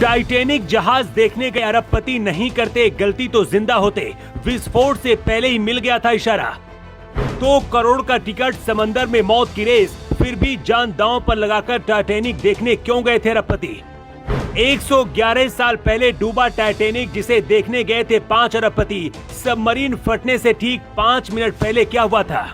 Titanic जहाज देखने गए अरबपति नहीं करते गलती तो जिंदा होते। विस्फोट से पहले ही मिल गया था इशारा। 2 करोड़ का टिकट, समंदर में मौत की रेस, फिर भी जान दांव पर लगाकर टाइटैनिक देखने क्यों गए थे अरबपति? 111 साल पहले डूबा टाइटैनिक, जिसे देखने गए थे 5 अरबपति। सबमरीन फटने से ठीक 5 मिनट पहले क्या हुआ था?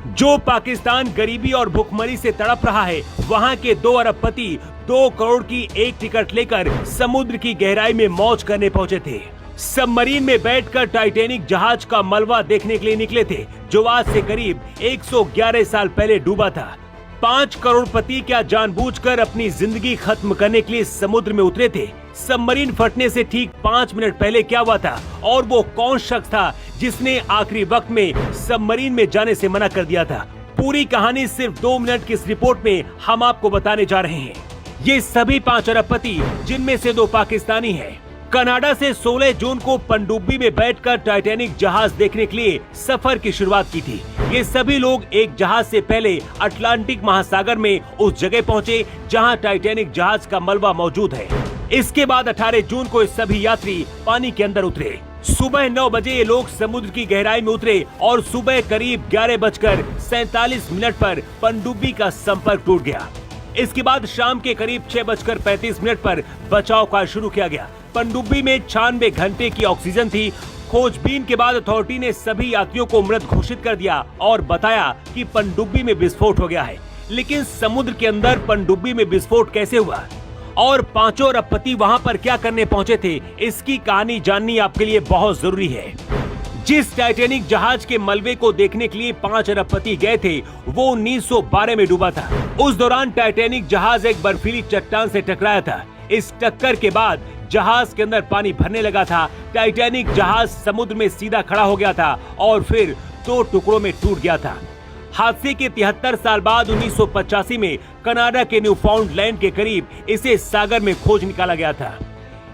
जो पाकिस्तान गरीबी और भुखमरी से तड़प रहा है, वहां के 2 अरबपति 2 करोड़ की एक टिकट लेकर समुद्र की गहराई में मौज करने पहुंचे थे। सबमरीन में बैठकर टाइटैनिक जहाज का मलबा देखने के लिए निकले थे, जो आज से करीब 111 साल पहले डूबा था। 5 करोड़पति क्या जानबूझकर अपनी जिंदगी खत्म करने के लिए समुद्र में उतरे थे? सबमरीन फटने से ठीक 5 मिनट पहले क्या हुआ था? और वो कौन शख्स था जिसने आखिरी वक्त में सबमरीन में जाने से मना कर दिया था? पूरी कहानी सिर्फ 2 मिनट की इस रिपोर्ट में हम आपको बताने जा रहे हैं। ये सभी 5 अरबपति, जिनमें से 2 पाकिस्तानी हैं, कनाडा से 16 जून को पनडुब्बी में बैठकर टाइटैनिक जहाज देखने के लिए सफर की शुरुआत की थी। ये सभी लोग एक जहाज से पहले अटलांटिक महासागर में उस जगह पहुंचे जहां टाइटैनिक जहाज का मलबा मौजूद है। इसके बाद 18 जून को ये सभी यात्री पानी के अंदर उतरे। सुबह 9 बजे ये लोग समुद्र की गहराई में उतरे और सुबह करीब 11:47 पर पनडुब्बी का संपर्क टूट गया। इसके बाद शाम के करीब 6:35 पर बचाव कार्य शुरू किया गया। पनडुब्बी में 96 घंटे की ऑक्सीजन थी। खोजबीन के बाद अथॉरिटी ने सभी यात्रियों को मृत घोषित कर दिया और बताया कि पनडुब्बी में विस्फोट हो गया है। लेकिन समुद्र के अंदर पनडुब्बी में विस्फोट कैसे हुआ और 5 अरबपति वहां पर क्या करने पहुंचे थे, इसकी कहानी जाननी आपके लिए बहुत जरूरी है। जिस टाइटैनिक जहाज के मलबे को देखने के लिए 5 अरबपति गए थे, वो 1912 में डूबा था। उस दौरान टाइटैनिक जहाज एक बर्फीली चट्टान से टकराया था। इस टक्कर के बाद जहाज के अंदर पानी भरने लगा था। टाइटैनिक जहाज समुद्र में सीधा खड़ा हो गया था और फिर 2 टुकड़ों में टूट गया था। हादसे के 73 साल बाद 1985 में कनाडा के न्यूफाउंडलैंड के करीब इसे सागर में खोज निकाला गया था।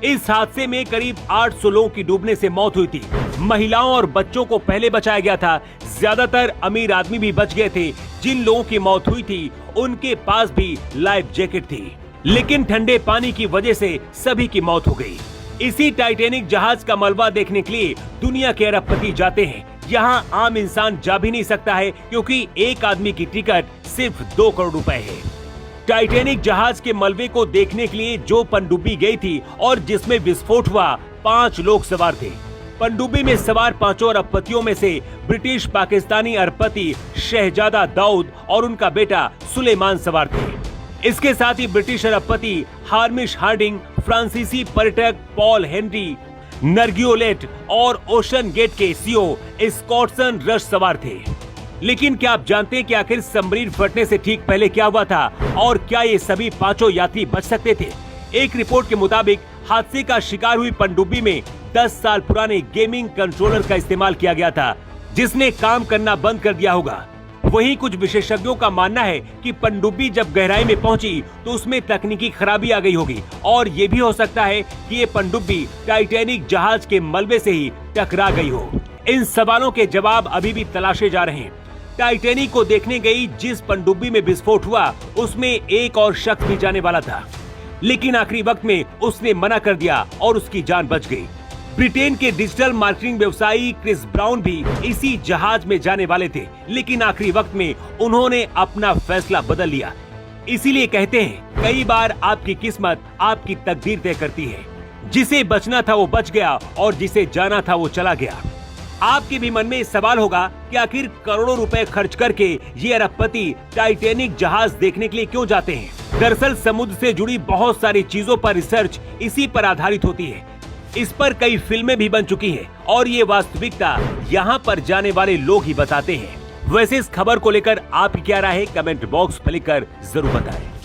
इस हादसे में करीब 800 लोगों की डूबने से मौत हुई थी। महिलाओं और बच्चों को पहले बचाया गया था। ज्यादातर अमीर आदमी भी बच गए थे। जिन लोगों की मौत हुई थी, उनके पास भी लाइफ जैकेट थी, लेकिन ठंडे पानी की वजह से सभी की मौत हो गई। इसी टाइटैनिक जहाज का मलबा देखने के लिए दुनिया के अरबपति जाते हैं। यहाँ आम इंसान जा भी नहीं सकता है, क्योंकि एक आदमी की टिकट सिर्फ 2 करोड़ रुपए है। टाइटैनिक जहाज के मलबे को देखने के लिए जो पनडुब्बी गई थी और जिसमें विस्फोट हुआ, 5 लोग सवार थे। पनडुब्बी में सवार 5 अरबपतियों में से ब्रिटिश पाकिस्तानी अरबपति शहजादा दाऊद और उनका बेटा सुलेमान सवार थे। इसके साथ ही ब्रिटिश अरबपति हार्मिश हार्डिंग, फ्रांसीसी पर्यटक पॉल हेनरी नर्गियोलेट और ओशन गेट के सीईओ स्कॉटसन रश सवार थे। लेकिन क्या आप जानते हैं कि आखिर सबमरीन फटने से ठीक पहले क्या हुआ था और क्या ये सभी 5 यात्री बच सकते थे? एक रिपोर्ट के मुताबिक हादसे का शिकार हुई पनडुब्बी में 10 साल पुराने गेमिंग कंट्रोलर का इस्तेमाल किया गया था, जिसने काम करना बंद कर दिया होगा। वहीं कुछ विशेषज्ञों का मानना है कि पनडुब्बी जब गहराई में पहुंची तो उसमें तकनीकी खराबी आ गई होगी और ये भी हो सकता है कि ये पनडुब्बी टाइटैनिक जहाज के मलबे से ही टकरा गई हो। इन सवालों के जवाब अभी भी तलाशे जा रहे हैं। टाइटैनिक को देखने गई जिस पनडुब्बी में विस्फोट हुआ, उसमें एक और शख्स भी जाने वाला था, लेकिन आखिरी वक्त में उसने मना कर दिया और उसकी जान बच गई। ब्रिटेन के डिजिटल मार्केटिंग व्यवसायी क्रिस ब्राउन भी इसी जहाज में जाने वाले थे, लेकिन आखिरी वक्त में उन्होंने अपना फैसला बदल लिया। इसीलिए कहते हैं, कई बार आपकी किस्मत आपकी तकदीर तय करती है। जिसे बचना था वो बच गया और जिसे जाना था वो चला गया। आपके भी मन में सवाल होगा कि आखिर करोड़ों रुपए खर्च करके ये अरबपति टाइटैनिक जहाज देखने के लिए क्यों जाते हैं? दरअसल समुद्र से जुड़ी बहुत सारी चीजों पर रिसर्च इसी पर आधारित होती है। इस पर कई फिल्में भी बन चुकी हैं और ये वास्तविकता यहाँ पर जाने वाले लोग ही बताते हैं। वैसे इस खबर को लेकर आपकी क्या राय है? कमेंट बॉक्स में लिखकर जरूर बताएं।